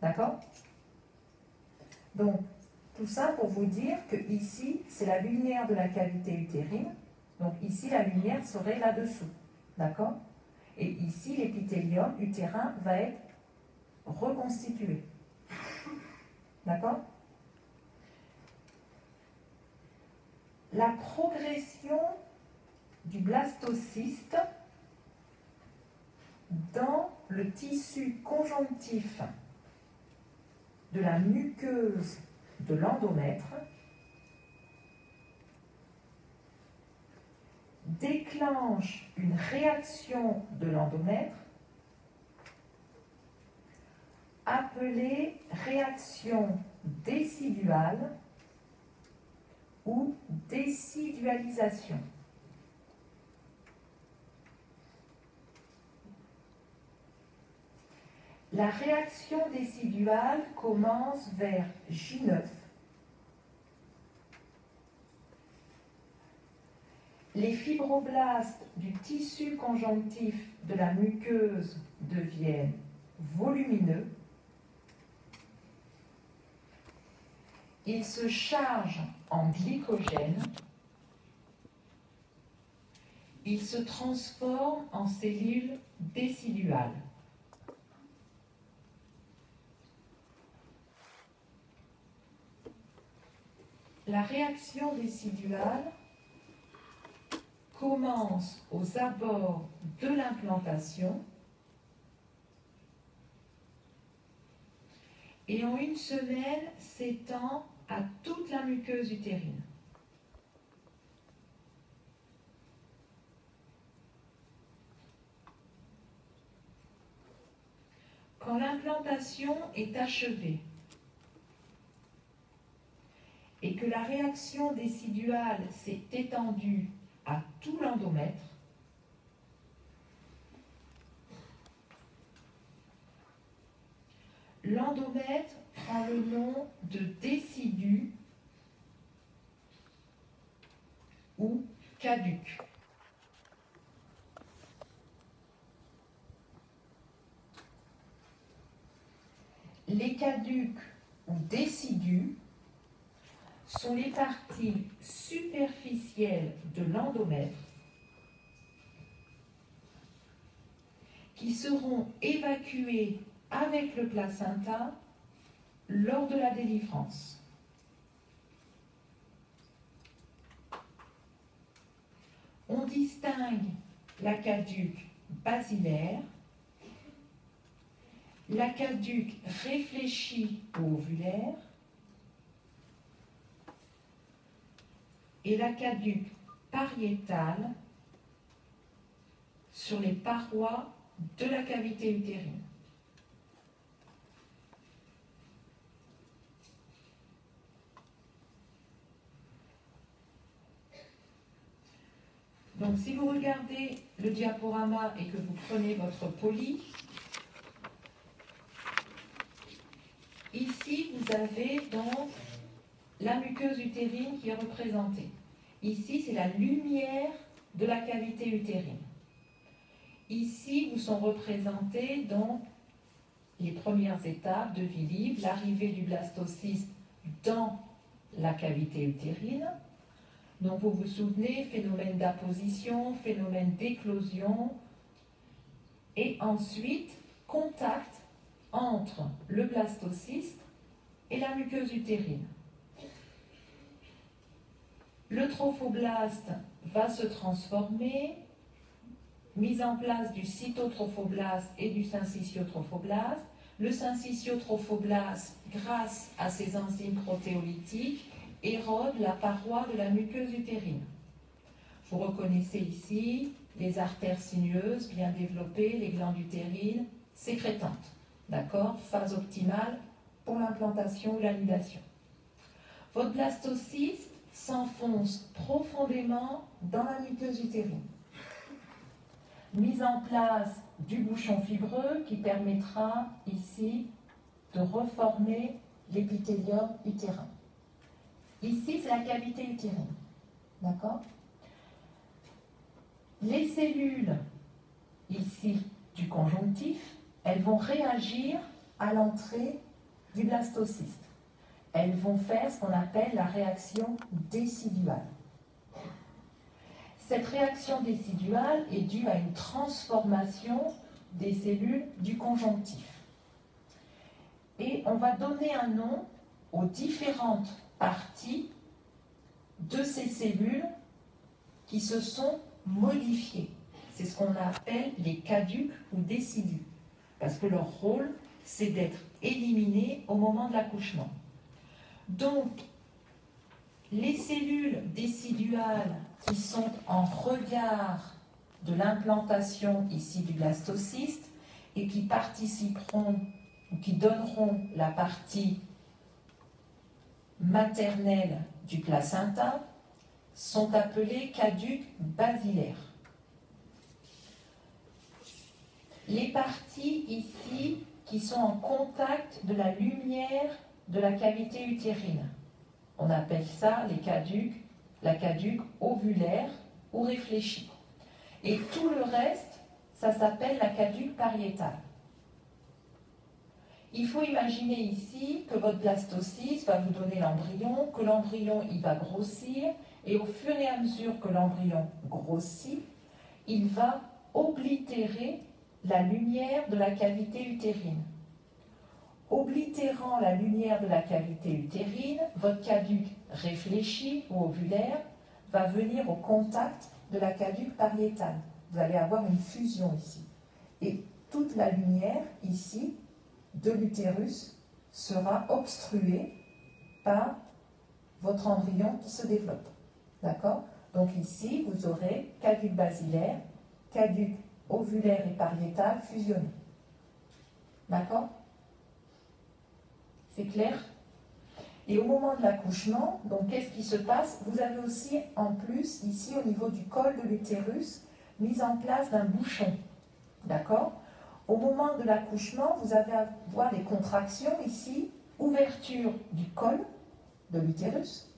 D'accord? Donc, tout ça pour vous dire que ici, c'est la lumière de la cavité utérine. Donc ici, la lumière serait là-dessous. D'accord? Et ici, l'épithélium utérin va être reconstitué. D'accord? La progression du blastocyste dans le tissu conjonctif de la muqueuse de l'endomètre déclenche une réaction de l'endomètre appelée réaction déciduale ou décidualisation. La réaction déciduale commence vers J9. Les fibroblastes du tissu conjonctif de la muqueuse deviennent volumineux. Ils se chargent en glycogène. Ils se transforment en cellules déciduales. La réaction déciduale commence aux abords de l'implantation et en une semaine s'étend à toute la muqueuse utérine. Quand l'implantation est achevée et que la réaction déciduale s'est étendue à tout l'endomètre, l'endomètre prend le nom de décidu ou caduc. Les caducs ou décidus sont les parties superficielles de l'endomètre qui seront évacuées avec le placenta lors de la délivrance. On distingue l'aqueduc basilaire, l'aqueduc réfléchi ou ovulaire et l'aqueduc pariétal sur les parois de la cavité utérine. Donc si vous regardez le diaporama et que vous prenez votre poli, ici vous avez donc la muqueuse utérine qui est représentée. Ici c'est la lumière de la cavité utérine. Ici vous sont représentées donc les premières étapes de vie libre, l'arrivée du blastocyste dans la cavité utérine. Donc vous vous souvenez, phénomène d'apposition, phénomène d'éclosion, et ensuite contact entre le blastocyste et la muqueuse utérine. Le trophoblaste va se transformer, mise en place du cytotrophoblaste et du syncytiotrophoblaste. Le syncytiotrophoblaste, grâce à ses enzymes protéolytiques, érode la paroi de la muqueuse utérine. Vous reconnaissez ici les artères sinueuses bien développées, les glandes utérines sécrétantes. D'accord? Phase optimale pour l'implantation ou l'anidation. Votre blastocyste s'enfonce profondément dans la muqueuse utérine. Mise en place du bouchon fibreux qui permettra ici de reformer l'épithélium utérin. Ici, c'est la cavité utérine. D'accord? Les cellules, ici, du conjonctif, elles vont réagir à l'entrée du blastocyste. Elles vont faire ce qu'on appelle la réaction déciduale. Cette réaction déciduale est due à une transformation des cellules du conjonctif. Et on va donner un nom aux différentes parties de ces cellules qui se sont modifiées. C'est ce qu'on appelle les caducs ou décidus, parce que leur rôle, c'est d'être éliminés au moment de l'accouchement. Donc, les cellules déciduales qui sont en regard de l'implantation ici du blastocyste et qui participeront ou qui donneront la partie maternelle du placenta sont appelés caducs basilaires. Les parties ici qui sont en contact de la lumière de la cavité utérine, on appelle ça la caduque ovulaire ou réfléchie. Et tout le reste, ça s'appelle la caduque pariétale. Il faut imaginer ici que votre blastocyste va vous donner l'embryon, que l'embryon il va grossir, et au fur et à mesure que l'embryon grossit, il va oblitérer la lumière de la cavité utérine. Oblitérant la lumière de la cavité utérine, votre caduc réfléchi ou ovulaire va venir au contact de la caduque pariétale. Vous allez avoir une fusion ici. Et toute la lumière ici de l'utérus sera obstruée par votre embryon qui se développe. D'accord? Donc ici, vous aurez caduc basilaire, caduc ovulaire et pariétal fusionnés. D'accord? C'est clair? Et au moment de l'accouchement, donc qu'est-ce qui se passe? Vous avez aussi en plus, ici au niveau du col de l'utérus, mise en place d'un bouchon. D'accord? Au moment de l'accouchement, vous allez avoir des contractions ici, ouverture du col de l'utérus.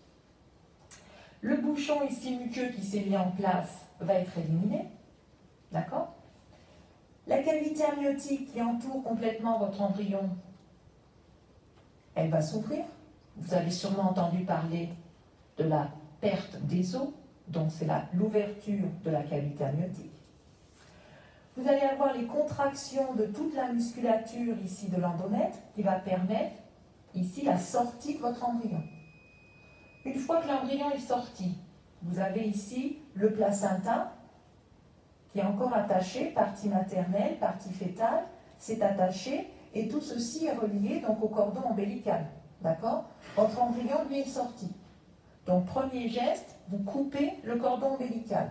Le bouchon ici muqueux qui s'est mis en place va être éliminé. D'accord? La cavité amniotique qui entoure complètement votre embryon, elle va s'ouvrir. Vous avez sûrement entendu parler de la perte des os, donc c'est l'ouverture de la cavité amniotique. Vous allez avoir les contractions de toute la musculature ici de l'endomètre qui va permettre ici la sortie de votre embryon. Une fois que l'embryon est sorti, vous avez ici le placenta qui est encore attaché, partie maternelle, partie fétale, c'est attaché et tout ceci est relié donc au cordon ombilical. D'accord? Votre embryon, lui, est sorti. Donc, premier geste, vous coupez le cordon ombilical.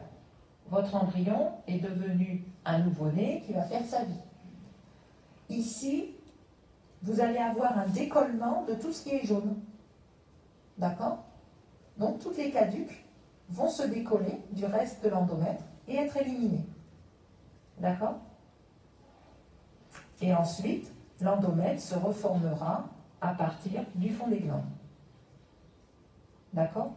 Votre embryon est devenu un nouveau-né qui va faire sa vie. Ici, vous allez avoir un décollement de tout ce qui est jaune. D'accord? Donc, toutes les caduques vont se décoller du reste de l'endomètre et être éliminées. D'accord? Et ensuite, l'endomètre se reformera à partir du fond des glandes. D'accord?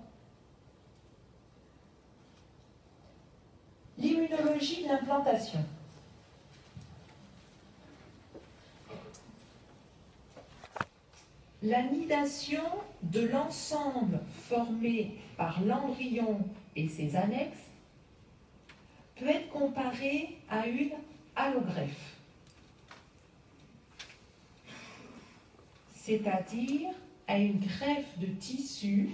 L'immunologie de l'implantation. La nidation de l'ensemble formé par l'embryon et ses annexes peut être comparée à une allogreffe, c'est-à-dire à une greffe de tissu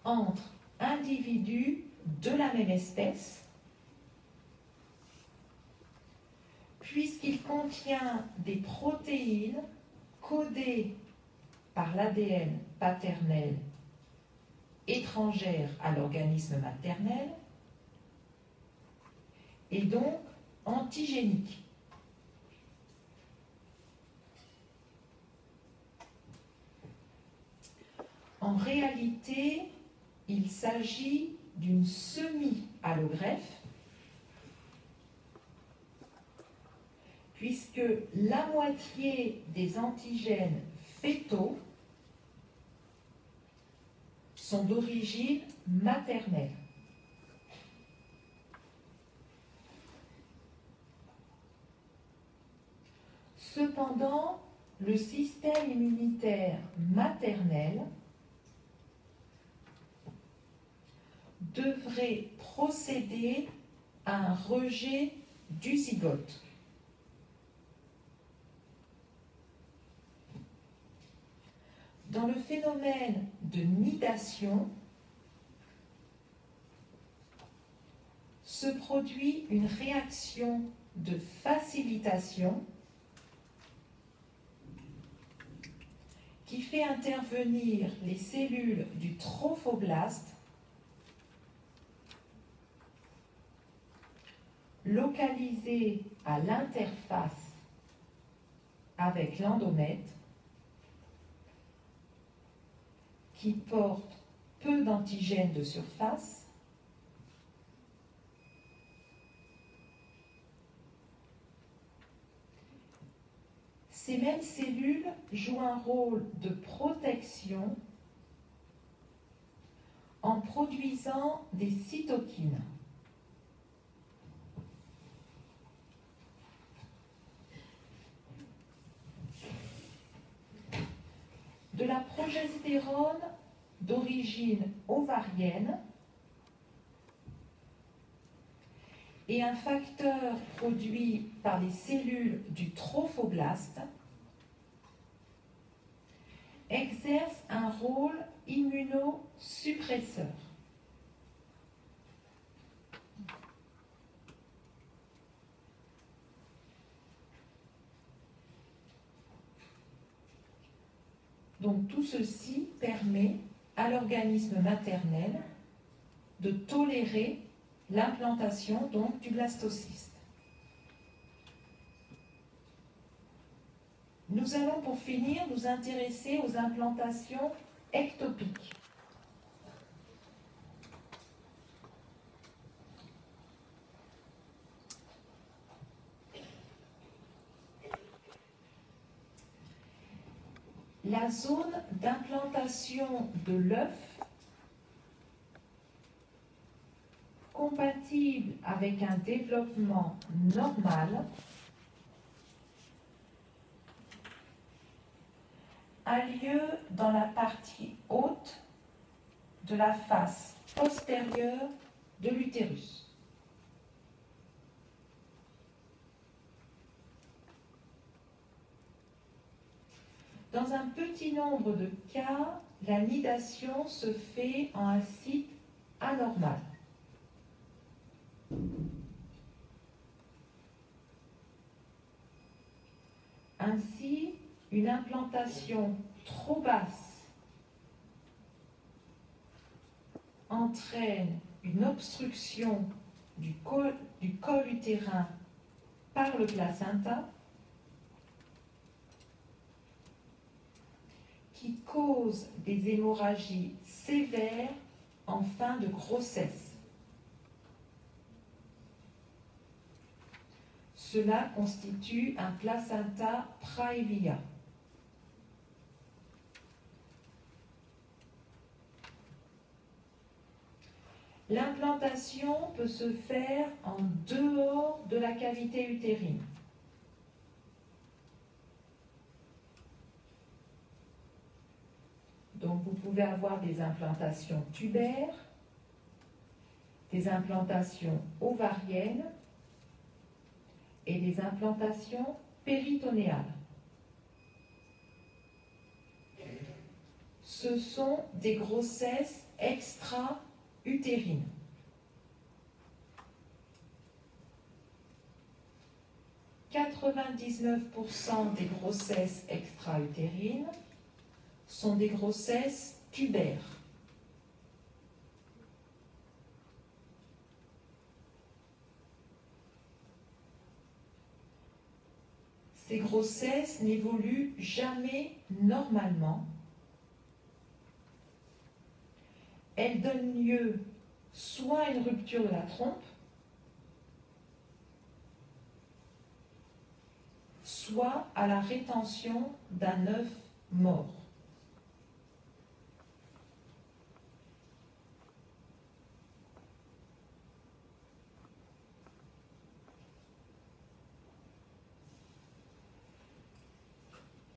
entre individus de la même espèce, puisqu'il contient des protéines codées par l'ADN paternel étrangère à l'organisme maternel et donc antigéniques. En réalité, il s'agit d'une semi-allogreffe, puisque la moitié des antigènes fétaux sont d'origine maternelle. Cependant, le système immunitaire maternel devrait procéder à un rejet du zygote. Dans le phénomène de nidation, se produit une réaction de facilitation qui fait intervenir les cellules du trophoblaste localisées à l'interface avec l'endomètre qui portent peu d'antigènes de surface Ces mêmes cellules jouent un rôle de protection en produisant des cytokines. De la progestérone d'origine ovarienne et un facteur produit par les cellules du trophoblaste exerce un rôle immunosuppresseur. Donc tout ceci permet à l'organisme maternel de tolérer l'implantation donc du blastocyste. Nous allons pour finir nous intéresser aux implantations ectopiques. La zone d'implantation de l'œuf, compatible avec un développement normal, a lieu dans la partie haute de la face postérieure de l'utérus. Dans un petit nombre de cas, la nidation se fait en un site anormal. Ainsi, une implantation trop basse entraîne une obstruction du col utérin par le placenta qui cause des hémorragies sévères en fin de grossesse. Cela constitue un placenta praevia. L'implantation peut se faire en dehors de la cavité utérine. Donc vous pouvez avoir des implantations tubaires, des implantations ovariennes et des implantations péritonéales. Ce sont des grossesses extra-utérines. « 99% des grossesses extra-utérines sont des grossesses tubaires. Ces grossesses n'évoluent jamais normalement. Elles donnent lieu soit à une rupture de la trompe, soit à la rétention d'un œuf mort.